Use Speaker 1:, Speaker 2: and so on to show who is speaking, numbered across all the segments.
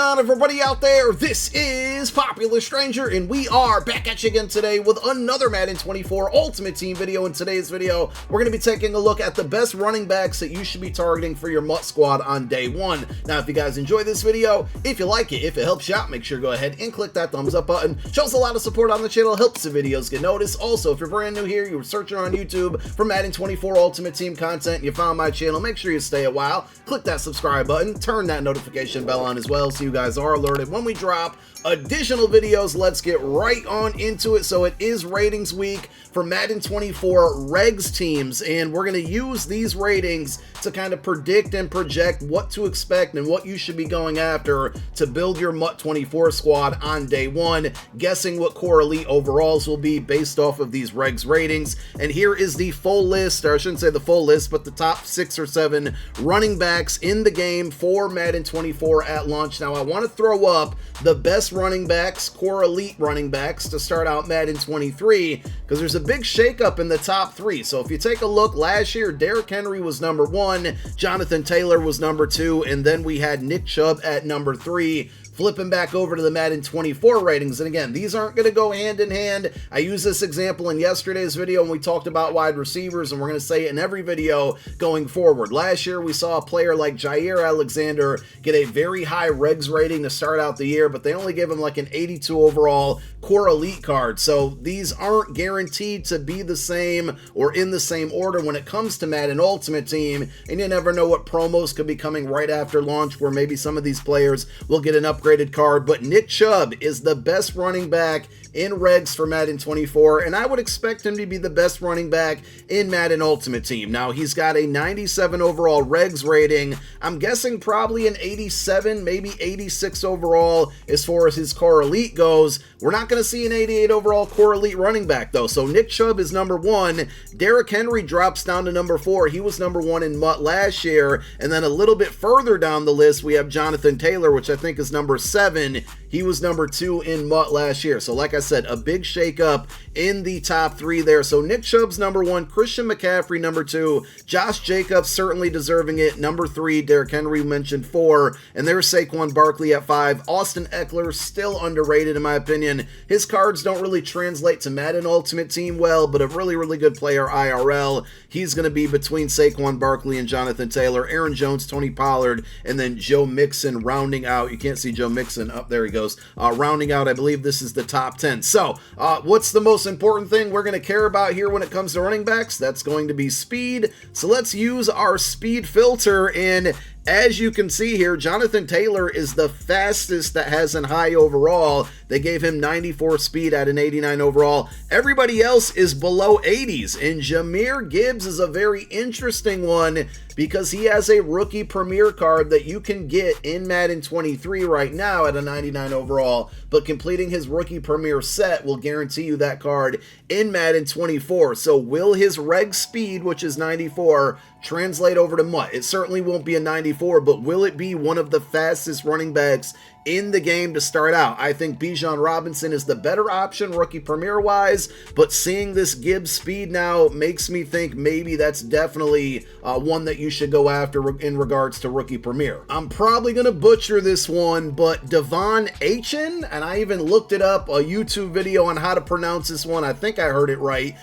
Speaker 1: on, everybody out there? This is Popular Stranger, and we are back at you again today with another Madden 24 Ultimate Team video. In today's video, we're going to be taking a look at the best running backs that you should be targeting for your MUT squad on day one. Now, if you guys enjoy this video, if you like it, if it helps you out, make sure to go ahead and click that thumbs up button. Shows a lot of support on the channel, helps the videos get noticed. Also, if you're brand new here, you were searching on YouTube for Madden 24 Ultimate Team content, and you found my channel, make sure you stay a while, click that subscribe button, turn that notification bell on as well so you guys are alerted when we drop additional videos. Let's get right on into it. So it is ratings week for Madden 24 regs teams, and we're going to use these ratings to kind of predict and project what to expect and what you should be going after to build your MUT 24 squad on day one, guessing what core elite overalls will be based off of these regs ratings. And here is the full list, or I shouldn't say the full list, but the top 6 or 7 running backs in the game for Madden 24 at launch. Now I want to throw up the best running backs, core elite running backs, to start out Madden 23, because there's a big shakeup in the top 3. So if you take a look, last year Derrick Henry was number 1, Jonathan Taylor was number 2, and then we had Nick Chubb at number 3. Flipping back over to the Madden 24 ratings, and again, these aren't going to go hand in hand. I used this example in yesterday's video when we talked about wide receivers, and we're going to say it in every video going forward. Last year, we saw a player like Jair Alexander get a very high regs rating to start out the year, but they only gave him like an 82 overall core elite card. So these aren't guaranteed to be the same or in the same order when it comes to Madden Ultimate Team, and you never know what promos could be coming right after launch where maybe some of these players will get an upgrade card. But Nick Chubb is the best running back in regs for Madden 24, and I would expect him to be the best running back in Madden Ultimate Team. Now, he's got a 97 overall regs rating. I'm guessing probably an 87, maybe 86 overall as far as his core elite goes. We're not going to see an 88 overall core elite running back, though. So Nick Chubb is number 1. Derrick Henry drops down to number 4. He was number 1 in MUT last year. And then a little bit further down the list, we have Jonathan Taylor, which I think is number 7. He was number 2 in MUT last year. So like I said, a big shakeup in the top 3 there. So Nick Chubb's number 1, Christian McCaffrey number 2, Josh Jacobs certainly deserving it, number 3, Derrick Henry mentioned 4, and there's Saquon Barkley at 5. Austin Eckler still underrated in my opinion. His cards don't really translate to Madden Ultimate Team well, but a really, really good player IRL. He's going to be between Saquon Barkley and Jonathan Taylor, Aaron Jones, Tony Pollard, and then Joe Mixon rounding out. You can't see Joe Mixon. Up there he goes. Rounding out, I believe this is the top 10. So, what's the most important thing we're going to care about here when it comes to running backs? That's going to be speed. So let's use our speed filter, and as you can see here, Jonathan Taylor is the fastest that has an high overall. They gave him 94 speed at an 89 overall. Everybody else is below 80s, and Jahmyr Gibbs is a very interesting one because he has a rookie premier card that you can get in Madden 23 right now at a 99 overall, but completing his rookie premier set will guarantee you that card in Madden 24. So will his reg speed, which is 94, translate over to MUT? It certainly won't be a 94, but will it be one of the fastest running backs in the game to start out? I think Bijan Robinson is the better option rookie premier wise, but seeing this Gibbs speed now makes me think maybe that's definitely one that you should go after in regards to rookie premier. I'm probably going to butcher this one, but Devon Achane, and I even looked it up, a YouTube video on how to pronounce this one, I think I heard it right,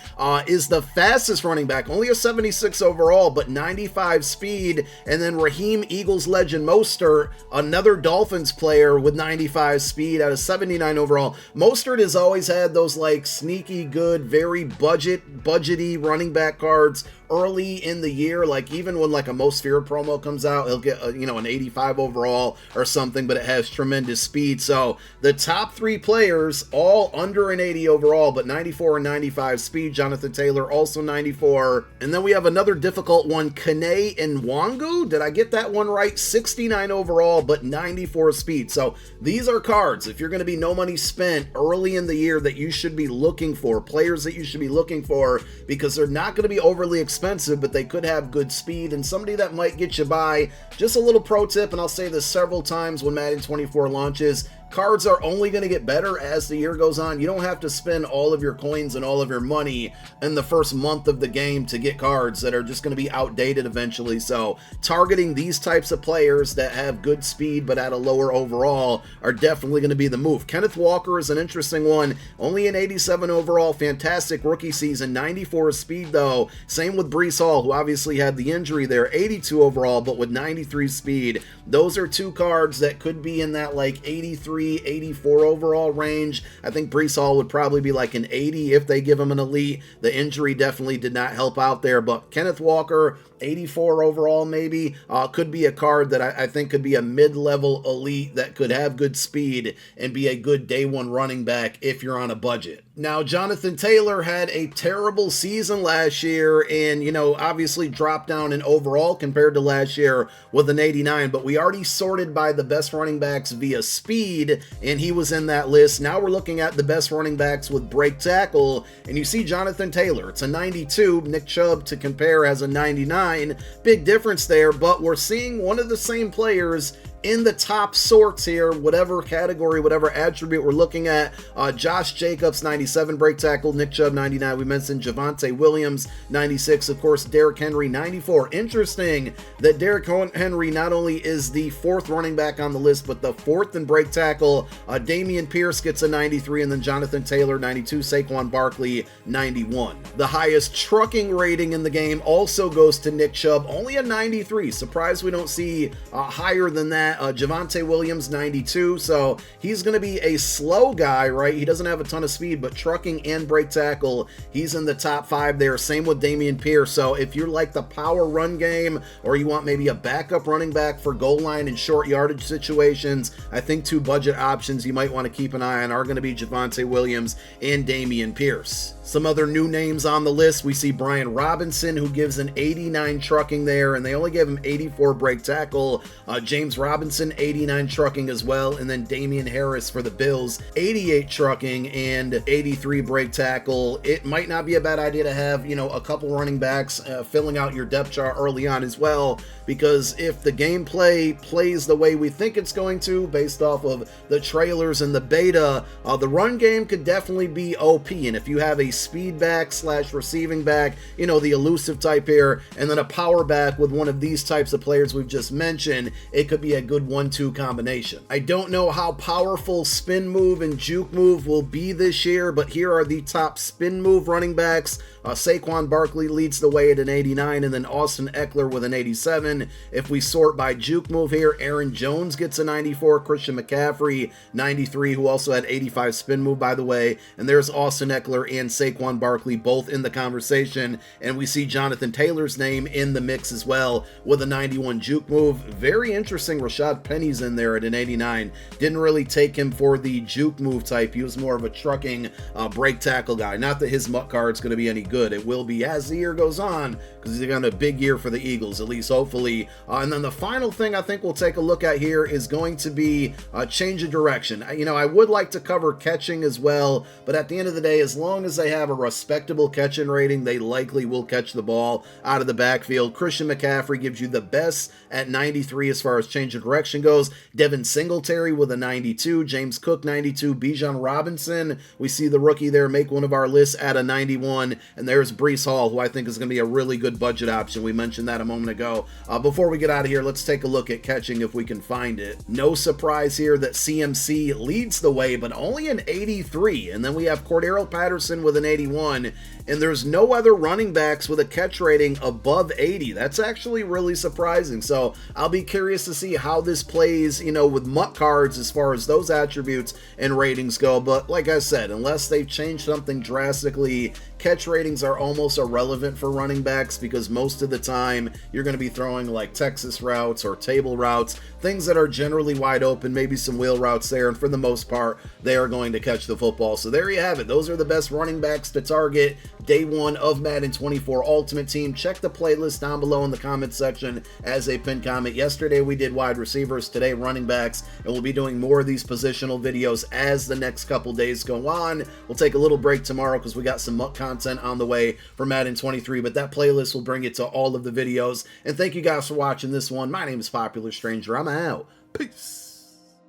Speaker 1: is the fastest running back, only a 76 overall, but 95 speed. And then Raheem Eagles legend Mostert, another Dolphins player with 95 speed at a 79 overall. Mostert has always had those like sneaky good, very budgety running back cards early in the year. Like even when like a Most Feared promo comes out, he'll get an 85 overall or something, but it has tremendous speed. So the top 3 players all under an 80 overall, but 94 and 95 speed. Jonathan Taylor also 94. And then we have another difficult one, Kene Nwangu. Did I get that one right? 69 overall, but 94 speed. So these are cards, if you're going to be no money spent early in the year, that you should be looking for, players that you should be looking for, because they're not going to be overly expensive, but they could have good speed and somebody that might get you by. Just a little pro tip, and I'll say this several times when Madden 24 launches, cards are only going to get better as the year goes on. You don't have to spend all of your coins and all of your money in the first month of the game to get cards that are just going to be outdated eventually. So targeting these types of players that have good speed but at a lower overall are definitely going to be the move. Kenneth Walker is an interesting one. Only an 87 overall, fantastic rookie season, 94 speed though. Same with Breece Hall, who obviously had the injury there, 82 overall, but with 93 speed. Those are two cards that could be in that like 83, 84 overall range. I think Breece Hall would probably be like an 80 if they give him an elite. The injury definitely did not help out there, but Kenneth Walker, 84 overall maybe, could be a card that I think could be a mid-level elite that could have good speed and be a good day one running back if you're on a budget. Now, Jonathan Taylor had a terrible season last year and, you know, obviously dropped down in overall compared to last year with an 89, but we already sorted by the best running backs via speed, and he was in that list. Now we're looking at the best running backs with break tackle, and you see Jonathan Taylor, it's a 92, Nick Chubb to compare as a 99, big difference there, but we're seeing one of the same players in the top sorts here, whatever category, whatever attribute we're looking at. Josh Jacobs, 97 break tackle, Nick Chubb, 99. We mentioned Javonte Williams, 96. Of course, Derrick Henry, 94. Interesting that Derrick Henry not only is the fourth running back on the list, but the fourth in break tackle. Dameon Pierce gets a 93, and then Jonathan Taylor, 92. Saquon Barkley, 91. The highest trucking rating in the game also goes to Nick Chubb, only a 93. Surprised we don't see higher than that. Javonte Williams, 92, so he's going to be a slow guy, right? He doesn't have a ton of speed, but trucking and break tackle, he's in the top 5 there. Same with Dameon Pierce. So if you're like the power run game, or you want maybe a backup running back for goal line and short yardage situations, I think two budget options you might want to keep an eye on are going to be Javonte Williams and Dameon Pierce. Some other new names on the list, we see Brian Robinson, who gives an 89 trucking there, and they only gave him 84 break tackle. James Robinson, 89 trucking as well, and then Damian Harris for the Bills, 88 trucking and 83 break tackle. It might not be a bad idea to have, you know, a couple running backs filling out your depth chart early on as well, because if the gameplay plays the way we think it's going to, based off of the trailers and the beta, the run game could definitely be OP, and if you have a speed back / receiving back, you know, the elusive type here, and then a power back with one of these types of players we've just mentioned, it could be a good 1-2 combination. I don't know how powerful spin move and juke move will be this year, but here are the top spin move running backs. Saquon Barkley leads the way at an 89, and then Austin Eckler with an 87. If we sort by juke move here, Aaron Jones gets a 94, Christian McCaffrey 93, who also had 85 spin move, by the way, and there's Austin Eckler and Saquon Barkley both in the conversation, and we see Jonathan Taylor's name in the mix as well with a 91 juke move. Very interesting, Rashad Penny's in there at an 89. Didn't really take him for the juke move type. He was more of a trucking break tackle guy. Not that his muck card's going to be any good. It will be as the year goes on, because he's got a big year for the Eagles, at least hopefully. And then the final thing I think we'll take a look at here is going to be a change of direction. You know, I would like to cover catching as well, but at the end of the day, as long as they have a respectable catching rating, they likely will catch the ball out of the backfield. Christian McCaffrey gives you the best at 93 as far as change of direction goes. Devin Singletary with a 92, James Cook 92, Bijan Robinson, we see the rookie there make one of our lists at a 91, and there's Breece Hall, who I think is going to be a really good budget option. We mentioned that a moment ago. Before we get out of here, let's take a look at catching if we can find it. No surprise here that CMC leads the way, but only an 83, and then we have Cordero Patterson with an 81, and there's no other running backs with a catch rating above 80. That's actually really surprising, so I'll be curious to see how this plays, you know, with muck cards as far as those attributes and ratings go. But like I said, unless they've changed something drastically, catch ratings are almost irrelevant for running backs, because most of the time you're going to be throwing like Texas routes or table routes, things that are generally wide open, maybe some wheel routes there, and for the most part they are going to catch the football. So there you have it. Those are the best running backs to target day one of Madden 24 Ultimate Team. Check the playlist down below in the comment section as a pinned comment. Yesterday we did wide receivers, today running backs, and we'll be doing more of these positional videos as the next couple days go on. We'll take a little break tomorrow because we got some muck content on the way for Madden 23, but that playlist will bring it to all of the videos. And thank you guys for watching this one. My name is Popular Stranger. I'm out. Peace.